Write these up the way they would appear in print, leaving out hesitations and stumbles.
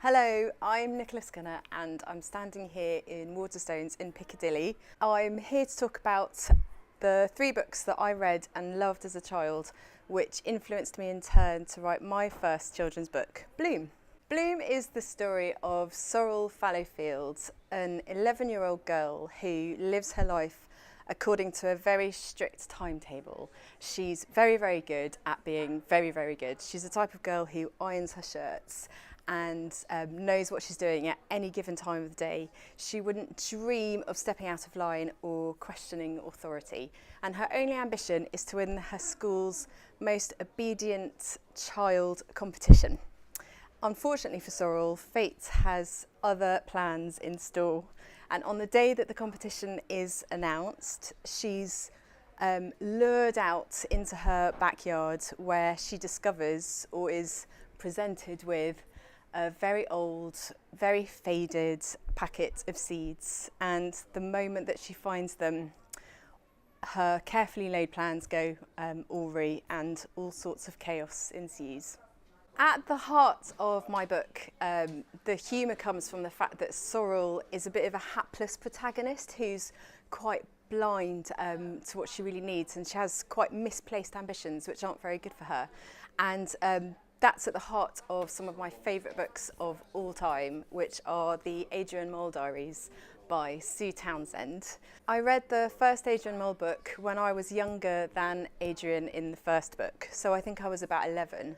Hello, I'm Nicola Skinner and I'm standing here in Waterstones in Piccadilly. I'm here to talk about the 3 books that I read and loved as a child, which influenced me in turn to write my first children's book, Bloom. Bloom is the story of Sorrel Fallowfield, an 11-year-old girl who lives her life according to a very strict timetable. She's very, very good at being very, very good. She's the type of girl who irons her shirts and knows what she's doing at any given time of the day. She wouldn't dream of stepping out of line or questioning authority. And her only ambition is to win her school's most obedient child competition. Unfortunately for Sorrel, fate has other plans in store. And on the day that the competition is announced, she's lured out into her backyard where she discovers or is presented with a very old, very faded packet of seeds, and the moment that she finds them, her carefully laid plans go awry and all sorts of chaos ensues. At the heart of my book, the humour comes from the fact that Sorrel is a bit of a hapless protagonist who's quite blind to what she really needs, and she has quite misplaced ambitions which aren't very good for her. And that's at the heart of some of my favourite books of all time, which are the Adrian Diaries by Sue Townsend. I read the first Adrian Mole book when I was younger than Adrian in the first book, so I think I was about 11,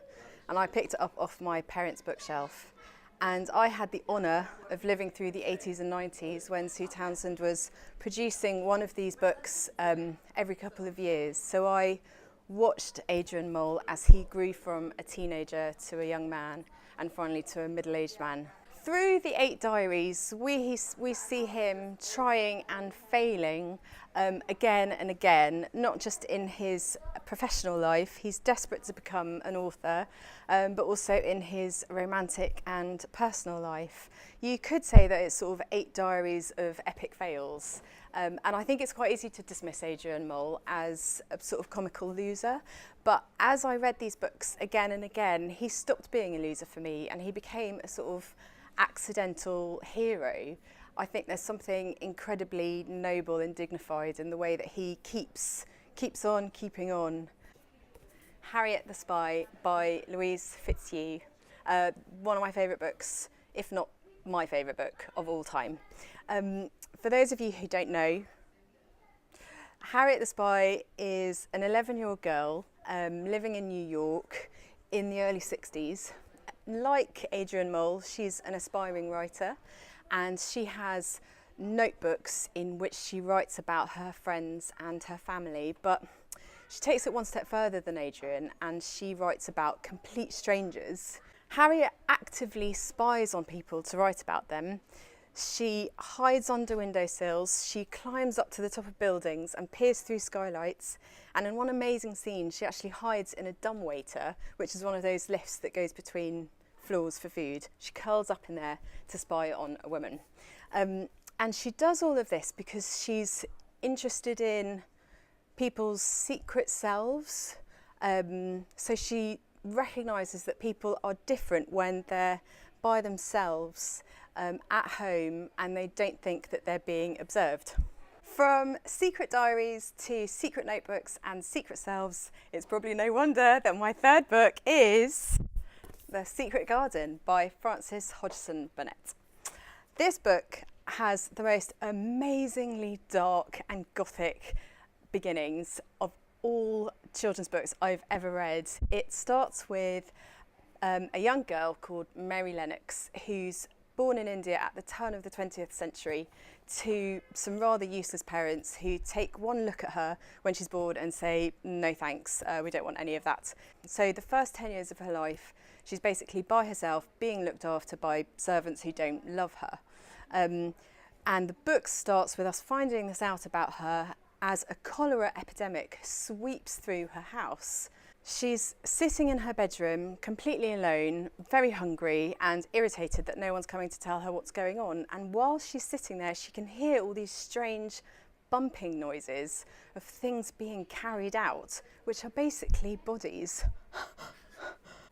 and I picked it up off my parents' bookshelf. And I had the honour of living through the 80s and 90s when Sue Townsend was producing one of these books every couple of years. So I watched Adrian Mole as he grew from a teenager to a young man and finally to a middle-aged man. Through the 8 diaries, we see him trying and failing again and again, not just in his professional life. He's desperate to become an author, but also in his romantic and personal life. You could say that it's sort of 8 diaries of epic fails. And I think it's quite easy to dismiss Adrian Mole as a sort of comical loser. But as I read these books again and again, he stopped being a loser for me and he became a sort of accidental hero. I think there's something incredibly noble and dignified in the way that he keeps on keeping on. Harriet the Spy by Louise Fitzhugh, one of my favourite books, if not my favourite book of all time. For those of you who don't know, Harriet the Spy is an 11-year-old girl living in New York in the early 60s. Like Adrian Mole, she's an aspiring writer, and she has notebooks in which she writes about her friends and her family, but she takes it one step further than Adrian and she writes about complete strangers. Harriet actively spies on people to write about them. She hides under windowsills, she climbs up to the top of buildings and peers through skylights, and in one amazing scene she actually hides in a dumbwaiter, which is one of those lifts that goes between floors for food. She curls up in there to spy on a woman. And she does all of this because she's interested in people's secret selves. So she recognises that people are different when they're by themselves at home and they don't think that they're being observed. From secret diaries to secret notebooks and secret selves, it's probably no wonder that my third book is The Secret Garden by Frances Hodgson Burnett. This book has the most amazingly dark and gothic beginnings of all children's books I've ever read. It starts with a young girl called Mary Lennox, who's born in India at the turn of the 20th century to some rather useless parents who take one look at her when she's born and say, no thanks, we don't want any of that. So the first 10 years of her life, she's basically by herself, being looked after by servants who don't love her. And the book starts with us finding this out about her as a cholera epidemic sweeps through her house. She's sitting in her bedroom, completely alone, very hungry and irritated that no one's coming to tell her what's going on. And while she's sitting there, she can hear all these strange bumping noises of things being carried out, which are basically bodies.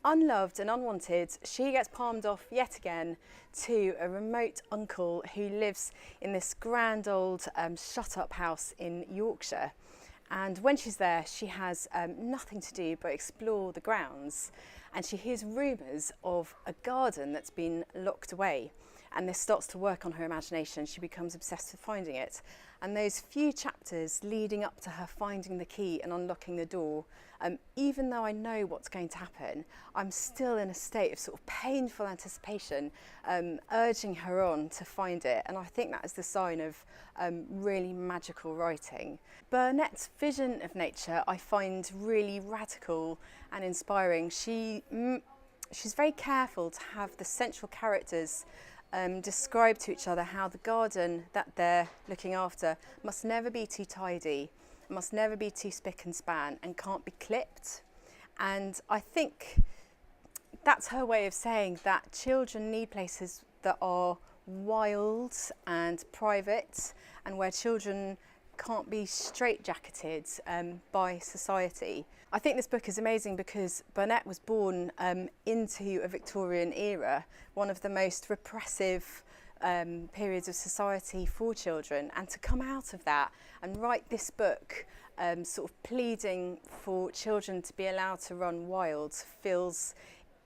Unloved and unwanted, she gets palmed off yet again to a remote uncle who lives in this grand old shut-up house in Yorkshire. And when she's there, she has nothing to do but explore the grounds, and she hears rumours of a garden that's been locked away. And this starts to work on her imagination. She becomes obsessed with finding it. And those few chapters leading up to her finding the key and unlocking the door, even though I know what's going to happen, I'm still in a state of sort of painful anticipation, urging her on to find it. And I think that is the sign of really magical writing. Burnett's vision of nature I find really radical and inspiring. She's very careful to have the central characters describe to each other how the garden that they're looking after must never be too tidy, must never be too spick and span, and can't be clipped. And I think that's her way of saying that children need places that are wild and private, and where children can't be straitjacketed by society. I think this book is amazing because Burnett was born into a Victorian era, one of the most repressive periods of society for children, and to come out of that and write this book sort of pleading for children to be allowed to run wild feels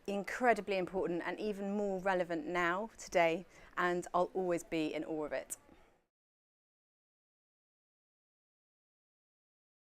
incredibly important and even more relevant now, today, and I'll always be in awe of it.